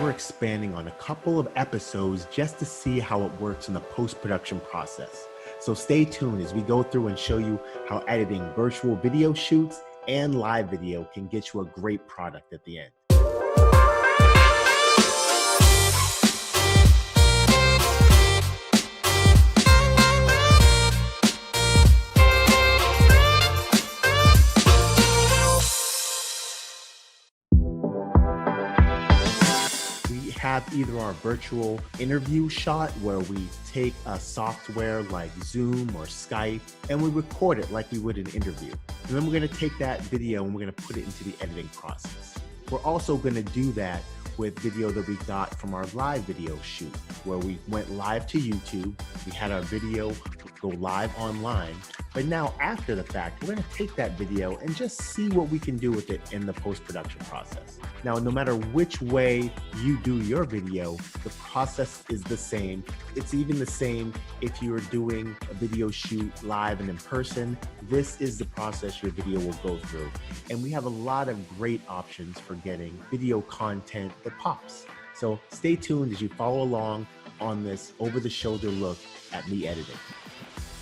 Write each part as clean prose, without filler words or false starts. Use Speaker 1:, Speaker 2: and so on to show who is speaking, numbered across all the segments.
Speaker 1: we're expanding on a couple of episodes just to see how it works in the post-production process. So stay tuned as we go through and show you how editing virtual video shoots and live video can get you a great product at the end. Have either our virtual interview shot where we take a software like Zoom or Skype and we record it like we would an interview. And then we're going to take that video and we're going to put it into the editing process. We're also going to do that with video that we got from our live video shoot where we went live to YouTube. We had our video go live online. But now after the fact, we're going to take that video and just see what we can do with it in the post-production process. Now, no matter which way you do your video, the process is the same. It's even the same if you're doing a video shoot live and in person. This is the process your video will go through. And we have a lot of great options for getting video content that pops. So stay tuned as you follow along on this over-the-shoulder look at me editing.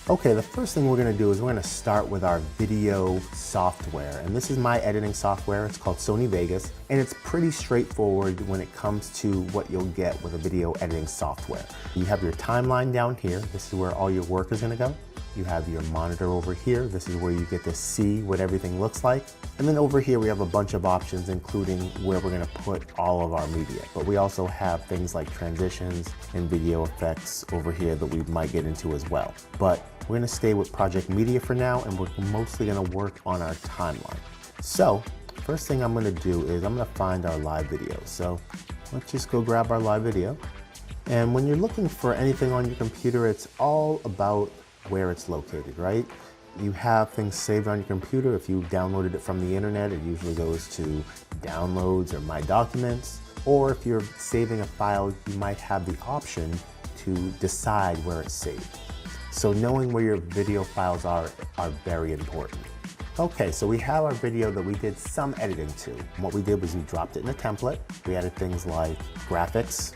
Speaker 2: Okay, the first thing we're going to do is we're going to start with our video software. And this is my editing software. It's called Sony Vegas. And it's pretty straightforward when it comes to what you'll get with a video editing software. You have your timeline down here. This is where all your work is going to go. You have your monitor over here. This is where you get to see what everything looks like. And then over here we have a bunch of options, including where we're going to put all of our media. But we also have things like transitions and video effects over here that we might get into as well. But we're going to stay with project media for now, and we're mostly going to work on our timeline. So first thing I'm going to do is I'm going to find our live video. So let's just go grab our live video. And when you're looking for anything on your computer, it's all about where it's located, right? You have things saved on your computer. If you downloaded it from the internet, it usually goes to downloads or my documents. Or if you're saving a file, you might have the option to decide where it's saved. So knowing where your video files are very important. Okay, so we have our video that we did some editing to. What we did was we dropped it in a template. We added things like graphics,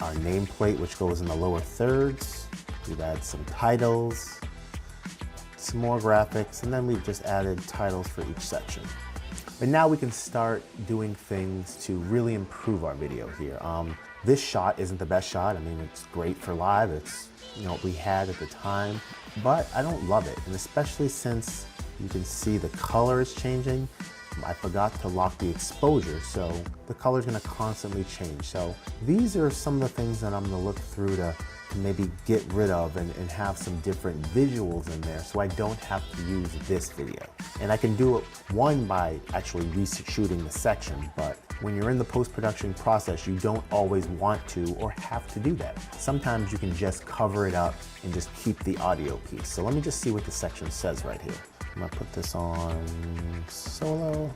Speaker 2: our nameplate, which goes in the lower thirds. We've added some titles, some more graphics, and then we've just added titles for each section. But now we can start doing things to really improve our video here. This shot isn't the best shot. I mean, it's great for live. It's what we had at the time, but I don't love it. And especially since you can see the color is changing. I forgot to lock the exposure, so the color is going to constantly change. So these are some of the things that I'm going to look through to maybe get rid of and have some different visuals in there so I don't have to use this video. And I can do it, one, by actually reshooting the section, but when you're in the post-production process, you don't always want to or have to do that. Sometimes you can just cover it up and just keep the audio piece. So let me just see what the section says right here. I'm gonna put this on solo.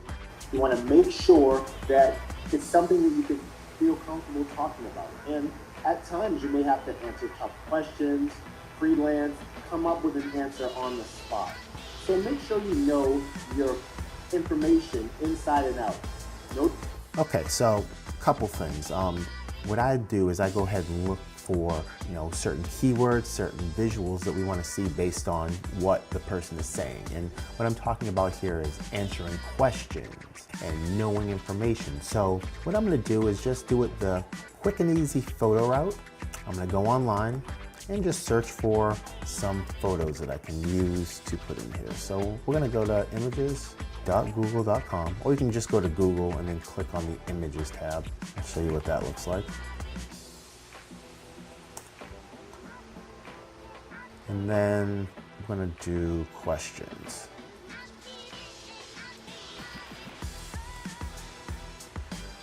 Speaker 3: You want to make sure that it's something that you can feel comfortable talking about. And at times you may have to answer tough questions, freelance, come up with an answer on the spot. So make sure you know your information inside and out.
Speaker 2: Okay, so a couple things. What I do is I go ahead and look for certain keywords, certain visuals that we want to see based on what the person is saying. And what I'm talking about here is answering questions and knowing information. So what I'm going to do is just do it the quick and easy photo route. I'm going to go online and just search for some photos that I can use to put in here. So we're going to go to images.google.com, or you can just go to Google and then click on the images tab. I'll show you what that looks like. And then I'm going to do questions.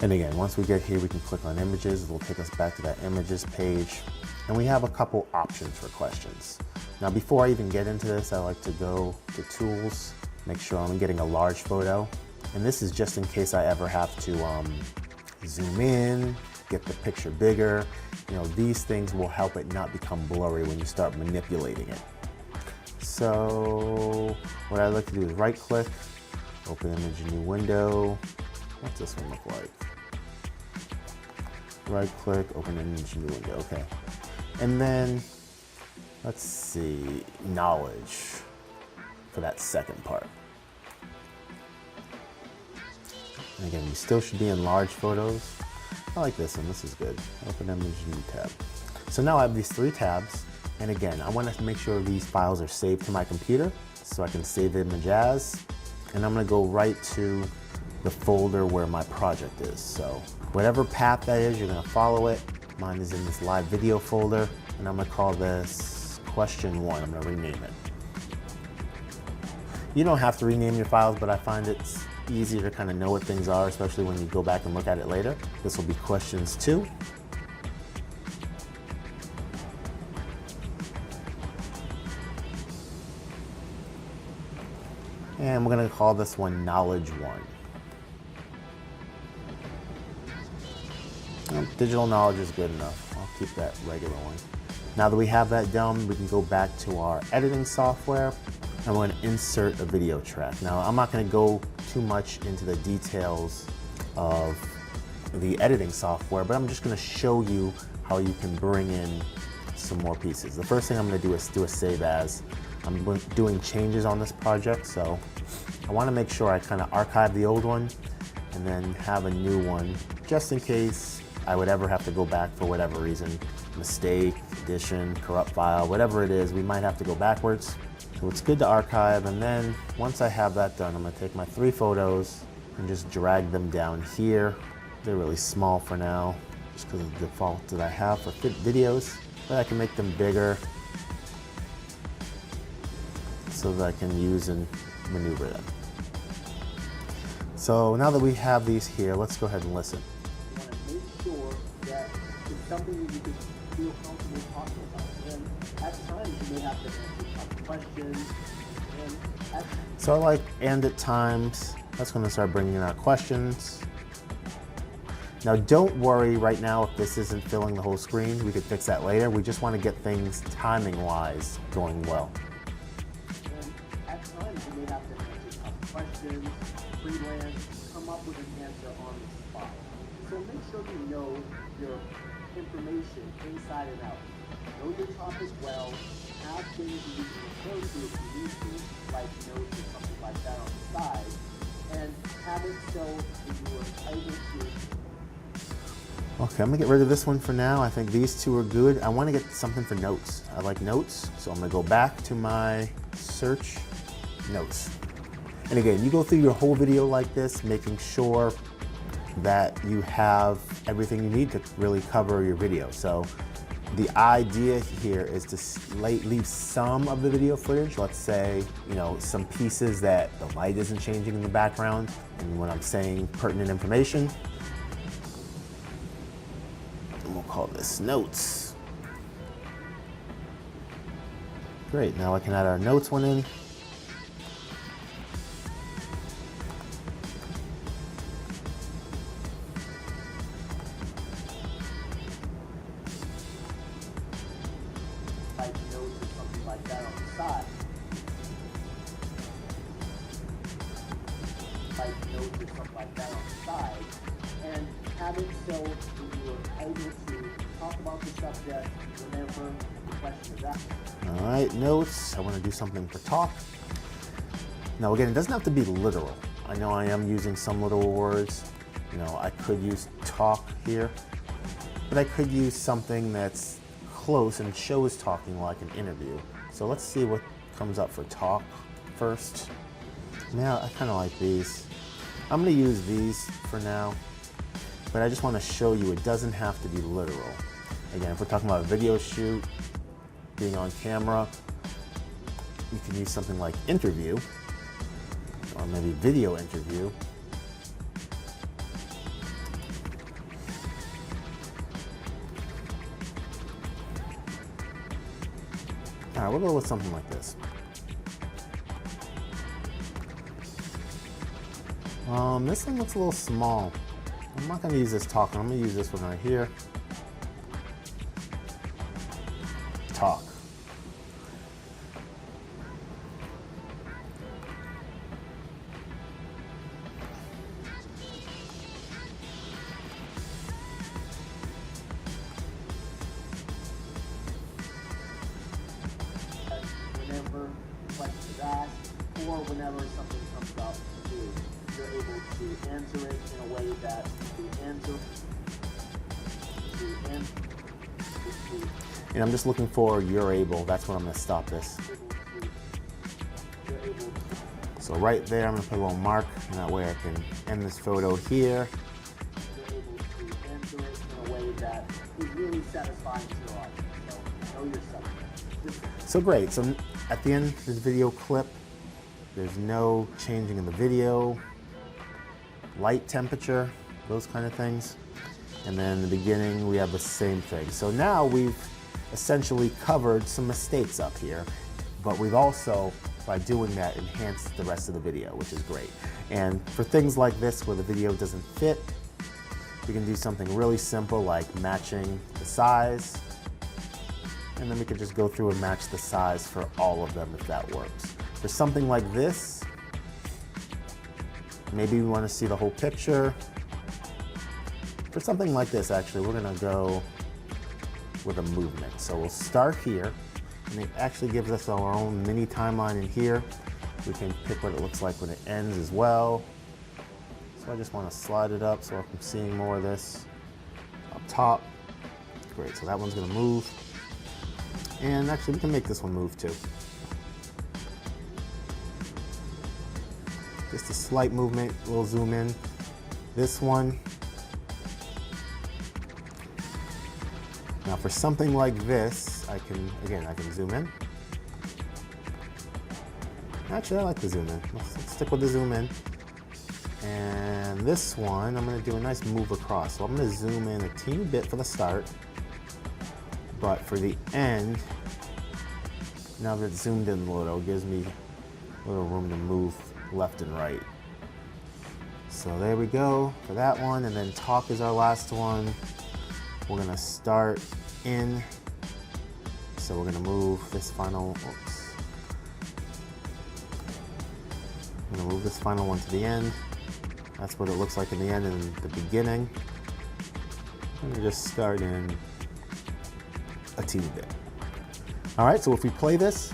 Speaker 2: And again, once we get here, we can click on images. It'll take us back to that images page. And we have a couple options for questions. Now, before I even get into this, I like to go to tools, make sure I'm getting a large photo. And this is just in case I ever have to zoom in, get the picture bigger. These things will help it not become blurry when you start manipulating it. So what I like to do is right click, open image, new window. What's this one look like? Right click, open image, new window, okay. And then, let's see, knowledge for that second part. And again, you still should be in large photos. I like this one, this is good. Open image, new tab. So now I have these 3 tabs. And again, I want to make sure these files are saved to my computer so I can save the image as. And I'm gonna go right to the folder where my project is. So whatever path that is, you're gonna follow it. Mine is in this live video folder, and I'm gonna call this question 1. I'm gonna rename it. You don't have to rename your files, but I find it's easier to kind of know what things are, especially when you go back and look at it later. This will be questions 2. And we're gonna call this one knowledge 1. Digital knowledge is good enough. I'll keep that regular one. Now that we have that done, we can go back to our editing software and we're gonna insert a video track. Now, I'm not gonna go too much into the details of the editing software, but I'm just gonna show you how you can bring in some more pieces. The first thing I'm gonna do is do a save as. I'm doing changes on this project, so I wanna make sure I kinda archive the old one and then have a new one, just in case I would ever have to go back for whatever reason. Mistake, addition, corrupt file, whatever it is, we might have to go backwards. So it's good to archive, and then once I have that done, I'm gonna take my 3 photos and just drag them down here. They're really small for now, just because of the default that I have for videos, but I can make them bigger so that I can use and maneuver them. So now that we have these here, let's go ahead and listen.
Speaker 3: You want to make sure that it's something that you can feel comfortable talking about. And at times you may have to answer tough questions.
Speaker 2: So I like and at times. That's going to start bringing in our questions. Now don't worry right now if this isn't filling the whole screen. We could fix that later. We just want to get things timing-wise going well.
Speaker 3: And at times you may have to answer tough questions, freelance, come up with an answer on the spot. So make sure you know your information inside and out. Know your topic well, have things you can refer to if you need to, like notes or something like that on the side, and have it so that you are able to.
Speaker 2: Okay, I'm gonna get rid of this one for now. I think these 2 are good. I wanna get something for notes. I like notes, so I'm gonna go back to my search notes. And again, you go through your whole video like this, making sure that you have everything you need to really cover your video. So the idea here is to leave some of the video footage, let's say, some pieces that the light isn't changing in the background, and when I'm saying pertinent information, and we'll call this notes. Great, now I can add our notes one in.
Speaker 3: Type notes or something like that on the side. Type notes or something like that on the side. And have it so that you are able to talk about the subject whenever the question is asked.
Speaker 2: All right, notes. I want to do something for talk. Now again, it doesn't have to be literal. I know I am using some literal words. I could use talk here, but I could use something that's close and shows talking like an interview. So let's see what comes up for talk first. Now I kind of like these. I'm going to use these for now, but I just want to show you it doesn't have to be literal. Again, if we're talking about a video shoot, being on camera, you can use something like interview, or maybe video interview. All right, we'll go with something like this. This one looks a little small. I'm not going to use this talking. I'm going to use this one right here. Talk.
Speaker 3: or whenever something comes up, you're able to answer it in a way that
Speaker 2: and I'm just looking for you're able. That's when I'm going to stop this. So right there, I'm going to put a little mark, and that way I can end this photo here.
Speaker 3: You're able to answer it in a way that is really satisfying to your audience. So know your subject.
Speaker 2: So great. So at the end of this video clip, there's no changing in the video, light temperature, those kind of things. And then in the beginning, we have the same thing. So now we've essentially covered some mistakes up here, but we've also, by doing that, enhanced the rest of the video, which is great. And for things like this where the video doesn't fit, we can do something really simple like matching the size. And then we can just go through and match the size for all of them if that works. For something like this, maybe we want to see the whole picture. For something like this, actually, we're going to go with a movement. So we'll start here, and it actually gives us our own mini timeline in here. We can pick what it looks like when it ends as well. So I just want to slide it up so I'm seeing more of this up top. Great, so that one's going to move. And actually, we can make this one move too. Just a slight movement, we'll zoom in. This one. Now for something like this, I can zoom in. Actually, I like the zoom in. Let's stick with the zoom in. And this one, I'm gonna do a nice move across. So I'm gonna zoom in a teeny bit for the start, but for the end, now that it's zoomed in a little, it gives me a little room to move left and right. So there we go for that one, and then talk is our last one. We're gonna start in, so we're gonna move this final, I'm gonna move this final one to the end. That's what it looks like in the end and the beginning. I'm gonna just start in a teeny bit. All right, so if we play this,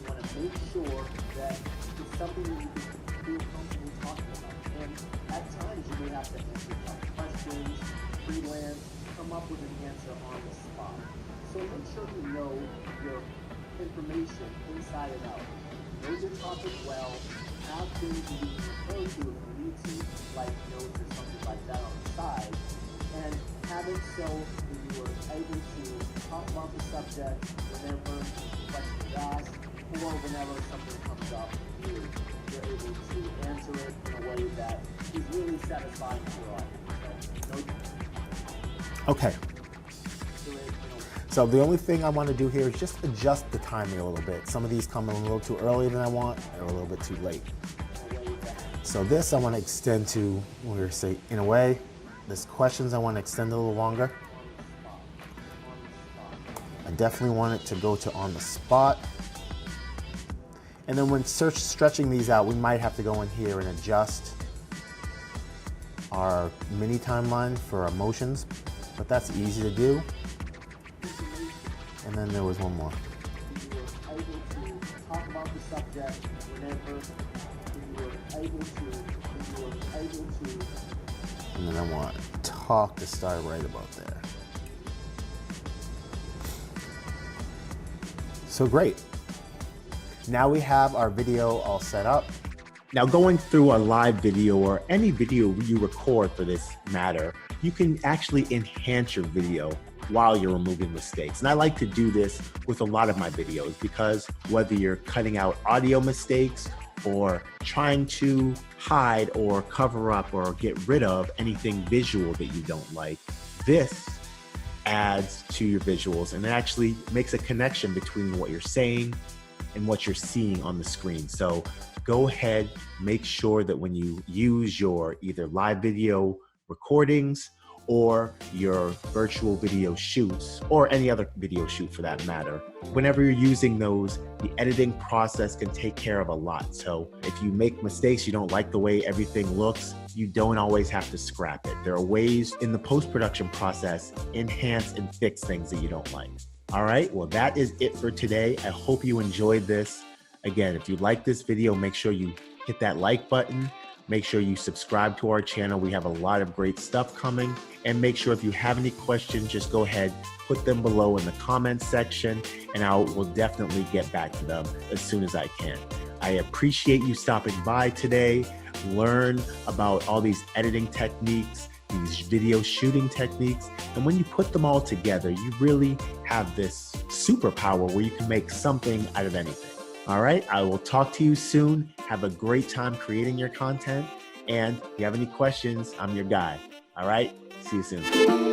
Speaker 3: you want to make sure that it's something that you can feel comfortable talking about. And at times you may have to answer tough questions, freelance, come up with an answer on the spot. So make sure you know your information inside and out. Know your topic well, have things that you can refer to if you need to, like notes or something like that on the side, and have it so that you are able to talk about the subject whenever the question is asked, or whenever something comes up, you're able to answer it in a way that is really satisfying to your audience. So,
Speaker 2: okay. So the only thing I want to do here is just adjust the timing a little bit. Some of these come in a little too early than I want, or a little bit too late. So this I want to extend to, we're going to say, in a way. This questions I want to extend a little longer. I definitely want it to go to on the spot. And then when stretching these out, we might have to go in here and adjust our mini timeline for our motions, but that's easy to do. And then there was one more.
Speaker 3: you were able to talk about the subject whenever you were able to.
Speaker 2: And then I want talk to start right about there. So great. Now we have our video all set up.
Speaker 1: Now, going through a live video or any video you record for this matter, you can actually enhance your video while you're removing mistakes. And I like to do this with a lot of my videos because whether you're cutting out audio mistakes or trying to hide or cover up or get rid of anything visual that you don't like, this adds to your visuals and it actually makes a connection between what you're saying and what you're seeing on the screen. So go ahead, make sure that when you use your either live video recordings or your virtual video shoots, or any other video shoot for that matter, whenever you're using those, the editing process can take care of a lot. So if you make mistakes, you don't like the way everything looks, you don't always have to scrap it. There are ways in the post-production process, enhance and fix things that you don't like. All right, well, that is it for today. I hope you enjoyed this. Again, if you like this video, make sure you hit that like button. Make sure you subscribe to our channel. We have a lot of great stuff coming. And make sure if you have any questions, just go ahead, put them below in the comments section, and I will definitely get back to them as soon as I can. I appreciate you stopping by today. Learn about all these editing techniques, these video shooting techniques. And when you put them all together, you really have this superpower where you can make something out of anything. All right, I will talk to you soon. Have a great time creating your content. And if you have any questions, I'm your guy. All right, see you soon.